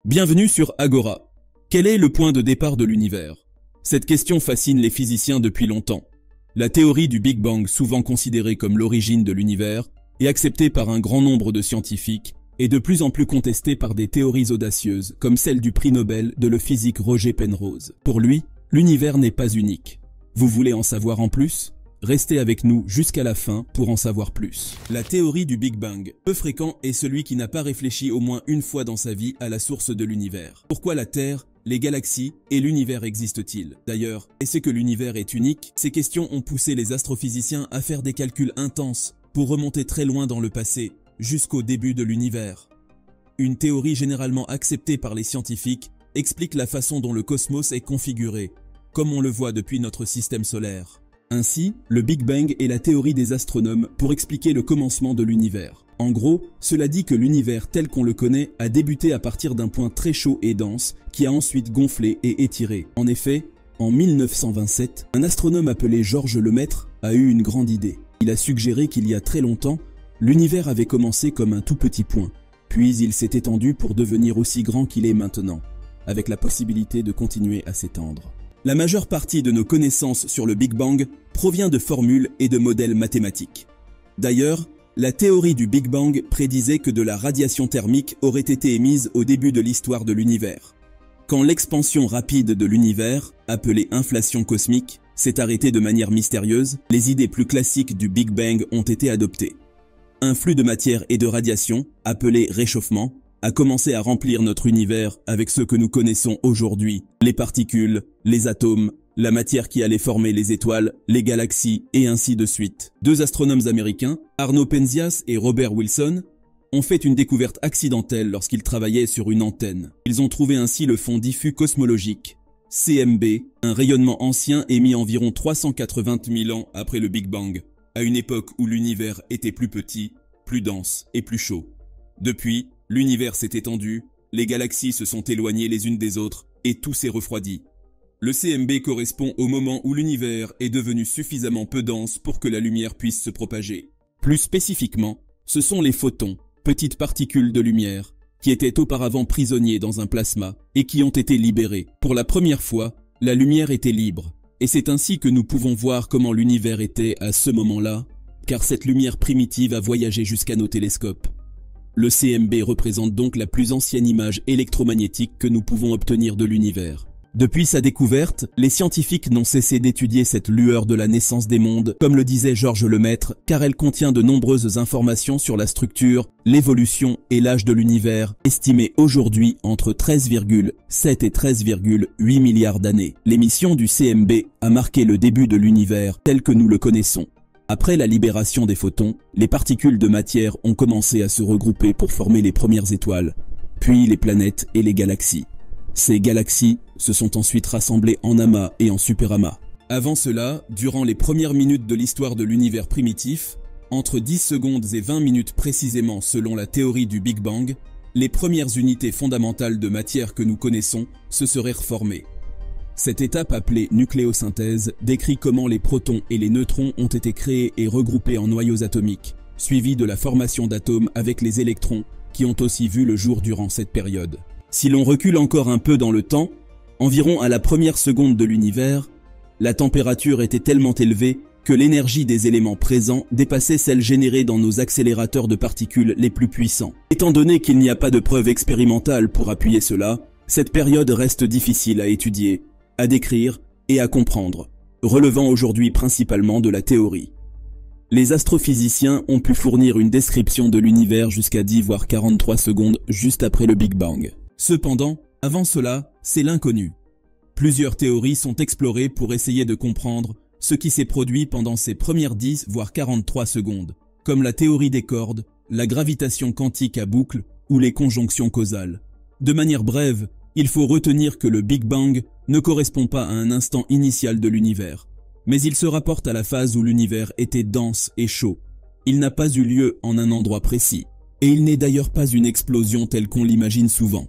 Bienvenue sur Agora. Quel est le point de départ de l'univers? Cette question fascine les physiciens depuis longtemps. La théorie du Big Bang, souvent considérée comme l'origine de l'univers, est acceptée par un grand nombre de scientifiques et de plus en plus contestée par des théories audacieuses, comme celle du prix Nobel de le physique Roger Penrose. Pour lui, l'univers n'est pas unique. Vous voulez en savoir en plus? Restez avec nous jusqu'à la fin pour en savoir plus. La théorie du Big Bang. Peu fréquent est celui qui n'a pas réfléchi au moins une fois dans sa vie à la source de l'univers. Pourquoi la Terre, les galaxies et l'univers existent-ils? D'ailleurs, est-ce que l'univers est unique? Ces questions ont poussé les astrophysiciens à faire des calculs intenses pour remonter très loin dans le passé, jusqu'au début de l'univers. Une théorie généralement acceptée par les scientifiques explique la façon dont le cosmos est configuré, comme on le voit depuis notre système solaire. Ainsi, le Big Bang est la théorie des astronomes pour expliquer le commencement de l'univers. En gros, cela dit que l'univers tel qu'on le connaît a débuté à partir d'un point très chaud et dense qui a ensuite gonflé et étiré. En effet, en 1927, un astronome appelé Georges Lemaître a eu une grande idée. Il a suggéré qu'il y a très longtemps, l'univers avait commencé comme un tout petit point, puis il s'est étendu pour devenir aussi grand qu'il est maintenant, avec la possibilité de continuer à s'étendre. La majeure partie de nos connaissances sur le Big Bang provient de formules et de modèles mathématiques. D'ailleurs, la théorie du Big Bang prédisait que de la radiation thermique aurait été émise au début de l'histoire de l'univers. Quand l'expansion rapide de l'univers, appelée inflation cosmique, s'est arrêtée de manière mystérieuse, les idées plus classiques du Big Bang ont été adoptées. Un flux de matière et de radiation, appelé réchauffement, a commencé à remplir notre univers avec ce que nous connaissons aujourd'hui, les particules, les atomes, la matière qui allait former les étoiles, les galaxies et ainsi de suite. Deux astronomes américains, Arno Penzias et Robert Wilson, ont fait une découverte accidentelle lorsqu'ils travaillaient sur une antenne. Ils ont trouvé ainsi le fond diffus cosmologique, CMB, un rayonnement ancien émis environ 380 000 ans après le Big Bang, à une époque où l'univers était plus petit, plus dense et plus chaud. Depuis, l'univers s'est étendu, les galaxies se sont éloignées les unes des autres et tout s'est refroidi. Le CMB correspond au moment où l'univers est devenu suffisamment peu dense pour que la lumière puisse se propager. Plus spécifiquement, ce sont les photons, petites particules de lumière, qui étaient auparavant prisonniers dans un plasma et qui ont été libérés. Pour la première fois, la lumière était libre, et c'est ainsi que nous pouvons voir comment l'univers était à ce moment-là, car cette lumière primitive a voyagé jusqu'à nos télescopes. Le CMB représente donc la plus ancienne image électromagnétique que nous pouvons obtenir de l'univers. Depuis sa découverte, les scientifiques n'ont cessé d'étudier cette lueur de la naissance des mondes, comme le disait Georges Lemaître, car elle contient de nombreuses informations sur la structure, l'évolution et l'âge de l'univers, estimé aujourd'hui entre 13,7 et 13,8 milliards d'années. L'émission du CMB a marqué le début de l'univers tel que nous le connaissons. Après la libération des photons, les particules de matière ont commencé à se regrouper pour former les premières étoiles, puis les planètes et les galaxies. Ces galaxies se sont ensuite rassemblées en amas et en superamas. Avant cela, durant les premières minutes de l'histoire de l'univers primitif, entre 10 secondes et 20 minutes précisément selon la théorie du Big Bang, les premières unités fondamentales de matière que nous connaissons se seraient reformées. Cette étape appelée nucléosynthèse décrit comment les protons et les neutrons ont été créés et regroupés en noyaux atomiques, suivi de la formation d'atomes avec les électrons qui ont aussi vu le jour durant cette période. Si l'on recule encore un peu dans le temps, environ à la première seconde de l'univers, la température était tellement élevée que l'énergie des éléments présents dépassait celle générée dans nos accélérateurs de particules les plus puissants. Étant donné qu'il n'y a pas de preuve expérimentale pour appuyer cela, cette période reste difficile à étudier, à décrire et à comprendre, relevant aujourd'hui principalement de la théorie. Les astrophysiciens ont pu fournir une description de l'univers jusqu'à 10 voire 43 secondes juste après le Big Bang. Cependant, avant cela, c'est l'inconnu. Plusieurs théories sont explorées pour essayer de comprendre ce qui s'est produit pendant ces premières 10 voire 43 secondes, comme la théorie des cordes, la gravitation quantique à boucle ou les conjonctions causales. De manière brève, il faut retenir que le Big Bang ne correspond pas à un instant initial de l'univers, mais il se rapporte à la phase où l'univers était dense et chaud. Il n'a pas eu lieu en un endroit précis, et il n'est d'ailleurs pas une explosion telle qu'on l'imagine souvent.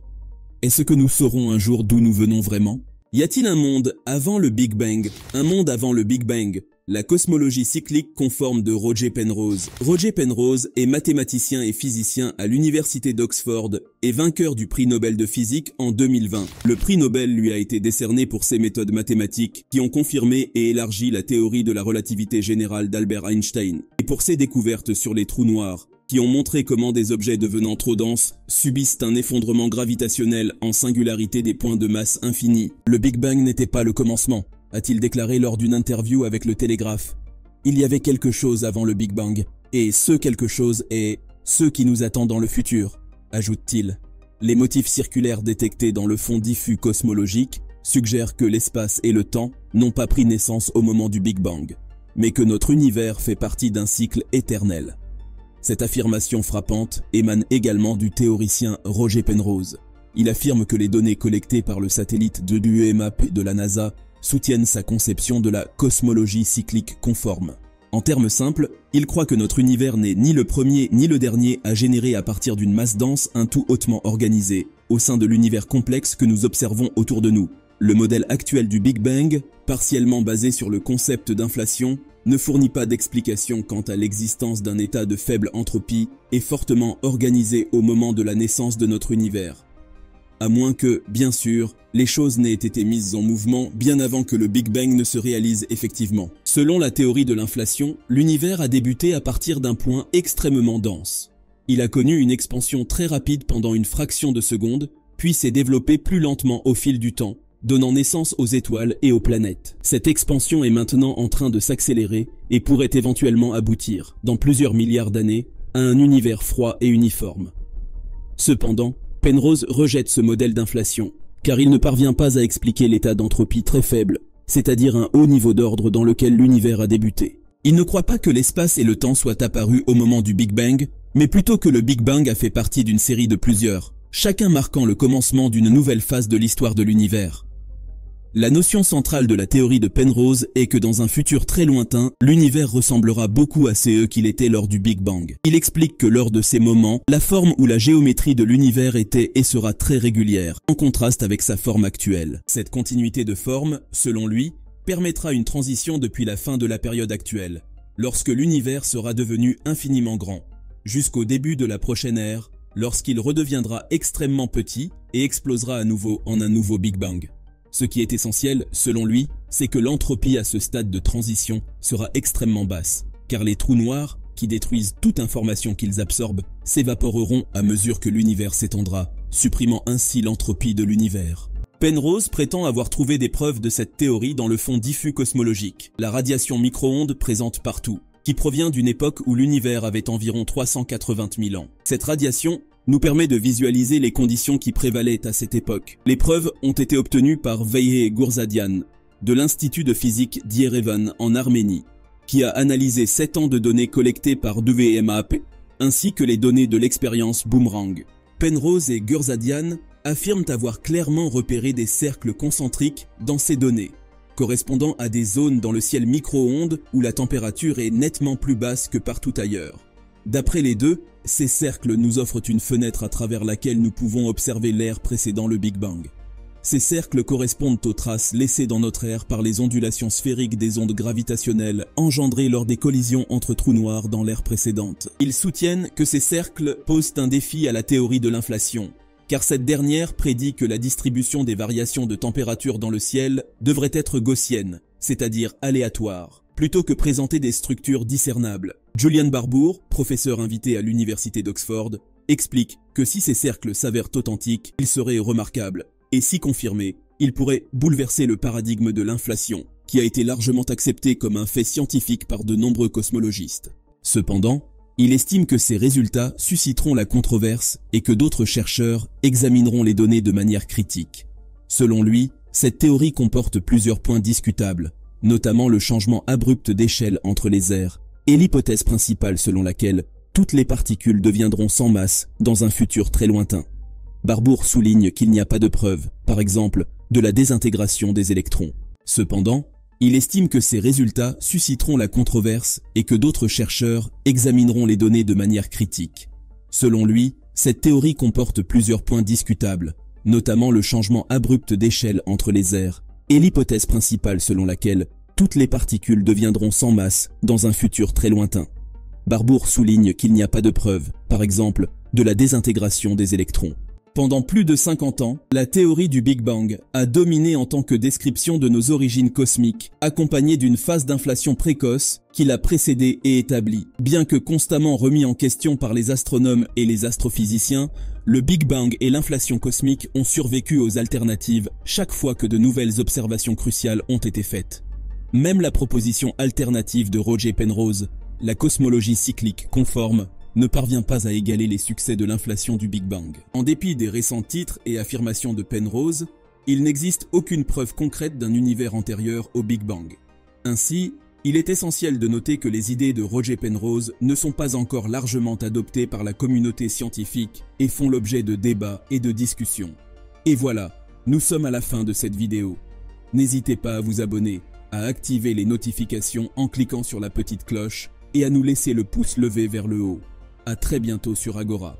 Est-ce que nous saurons un jour d'où nous venons vraiment? Y a-t-il un monde avant le Big Bang? Un monde avant le Big Bang? La cosmologie cyclique conforme de Roger Penrose. Roger Penrose est mathématicien et physicien à l'université d'Oxford et vainqueur du prix Nobel de physique en 2020. Le prix Nobel lui a été décerné pour ses méthodes mathématiques qui ont confirmé et élargi la théorie de la relativité générale d'Albert Einstein et pour ses découvertes sur les trous noirs qui ont montré comment des objets devenant trop denses subissent un effondrement gravitationnel en singularité des points de masse infinis. Le Big Bang n'était pas le commencement, a-t-il déclaré lors d'une interview avec le Télégraphe. Il y avait quelque chose avant le Big Bang, et ce quelque chose est ce qui nous attend dans le futur, ajoute-t-il. Les motifs circulaires détectés dans le fond diffus cosmologique suggèrent que l'espace et le temps n'ont pas pris naissance au moment du Big Bang, mais que notre univers fait partie d'un cycle éternel. Cette affirmation frappante émane également du théoricien Roger Penrose. Il affirme que les données collectées par le satellite de l'UMAP de la NASA soutiennent sa conception de la cosmologie cyclique conforme. En termes simples, il croit que notre univers n'est ni le premier ni le dernier à générer à partir d'une masse dense un tout hautement organisé, au sein de l'univers complexe que nous observons autour de nous. Le modèle actuel du Big Bang, partiellement basé sur le concept d'inflation, ne fournit pas d'explication quant à l'existence d'un état de faible entropie et fortement organisé au moment de la naissance de notre univers. À moins que, bien sûr, les choses n'aient été mises en mouvement bien avant que le Big Bang ne se réalise effectivement. Selon la théorie de l'inflation, l'univers a débuté à partir d'un point extrêmement dense. Il a connu une expansion très rapide pendant une fraction de seconde, puis s'est développé plus lentement au fil du temps, donnant naissance aux étoiles et aux planètes. Cette expansion est maintenant en train de s'accélérer et pourrait éventuellement aboutir, dans plusieurs milliards d'années, à un univers froid et uniforme. Cependant, Penrose rejette ce modèle d'inflation, car il ne parvient pas à expliquer l'état d'entropie très faible, c'est-à-dire un haut niveau d'ordre dans lequel l'univers a débuté. Il ne croit pas que l'espace et le temps soient apparus au moment du Big Bang, mais plutôt que le Big Bang a fait partie d'une série de plusieurs, chacun marquant le commencement d'une nouvelle phase de l'histoire de l'univers. La notion centrale de la théorie de Penrose est que dans un futur très lointain, l'univers ressemblera beaucoup à ce qu'il était lors du Big Bang. Il explique que lors de ces moments, la forme ou la géométrie de l'univers était et sera très régulière, en contraste avec sa forme actuelle. Cette continuité de forme, selon lui, permettra une transition depuis la fin de la période actuelle, lorsque l'univers sera devenu infiniment grand, jusqu'au début de la prochaine ère, lorsqu'il redeviendra extrêmement petit et explosera à nouveau en un nouveau Big Bang. Ce qui est essentiel, selon lui, c'est que l'entropie à ce stade de transition sera extrêmement basse, car les trous noirs, qui détruisent toute information qu'ils absorbent, s'évaporeront à mesure que l'univers s'étendra, supprimant ainsi l'entropie de l'univers. Penrose prétend avoir trouvé des preuves de cette théorie dans le fond diffus cosmologique, la radiation micro-ondes présente partout, qui provient d'une époque où l'univers avait environ 380 000 ans. Cette radiation nous permet de visualiser les conditions qui prévalaient à cette époque. Les preuves ont été obtenues par Veyhe Gurzadian, de l'Institut de physique d'Yerevan en Arménie, qui a analysé 7 ans de données collectées par WMAP, ainsi que les données de l'expérience Boomerang. Penrose et Gurzadian affirment avoir clairement repéré des cercles concentriques dans ces données, correspondant à des zones dans le ciel micro-ondes où la température est nettement plus basse que partout ailleurs. D'après les deux, ces cercles nous offrent une fenêtre à travers laquelle nous pouvons observer l'ère précédant le Big Bang. Ces cercles correspondent aux traces laissées dans notre ère par les ondulations sphériques des ondes gravitationnelles engendrées lors des collisions entre trous noirs dans l'ère précédente. Ils soutiennent que ces cercles posent un défi à la théorie de l'inflation, car cette dernière prédit que la distribution des variations de température dans le ciel devrait être gaussienne, c'est-à-dire aléatoire, plutôt que présenter des structures discernables. Julian Barbour, professeur invité à l'université d'Oxford, explique que si ces cercles s'avèrent authentiques, ils seraient remarquables, et si confirmés, ils pourraient bouleverser le paradigme de l'inflation, qui a été largement accepté comme un fait scientifique par de nombreux cosmologistes. Cependant, il estime que ces résultats susciteront la controverse et que d'autres chercheurs examineront les données de manière critique. Selon lui, cette théorie comporte plusieurs points discutables, notamment le changement abrupt d'échelle entre les aires, et l'hypothèse principale selon laquelle toutes les particules deviendront sans masse dans un futur très lointain. Barbour souligne qu'il n'y a pas de preuve, par exemple, de la désintégration des électrons. Cependant, il estime que ces résultats susciteront la controverse et que d'autres chercheurs examineront les données de manière critique. Selon lui, cette théorie comporte plusieurs points discutables, notamment le changement abrupt d'échelle entre les aires, et l'hypothèse principale selon laquelle toutes les particules deviendront sans masse dans un futur très lointain. Barbour souligne qu'il n'y a pas de preuve, par exemple, de la désintégration des électrons. Pendant plus de 50 ans, la théorie du Big Bang a dominé en tant que description de nos origines cosmiques, accompagnée d'une phase d'inflation précoce qui l'a précédée et établie. Bien que constamment remis en question par les astronomes et les astrophysiciens, le Big Bang et l'inflation cosmique ont survécu aux alternatives chaque fois que de nouvelles observations cruciales ont été faites. Même la proposition alternative de Roger Penrose, la cosmologie cyclique conforme, ne parvient pas à égaler les succès de l'inflation du Big Bang. En dépit des récents titres et affirmations de Penrose, il n'existe aucune preuve concrète d'un univers antérieur au Big Bang. Ainsi, il est essentiel de noter que les idées de Roger Penrose ne sont pas encore largement adoptées par la communauté scientifique et font l'objet de débats et de discussions. Et voilà, nous sommes à la fin de cette vidéo. N'hésitez pas à vous abonner, à activer les notifications en cliquant sur la petite cloche et à nous laisser le pouce levé vers le haut. À très bientôt sur Agora.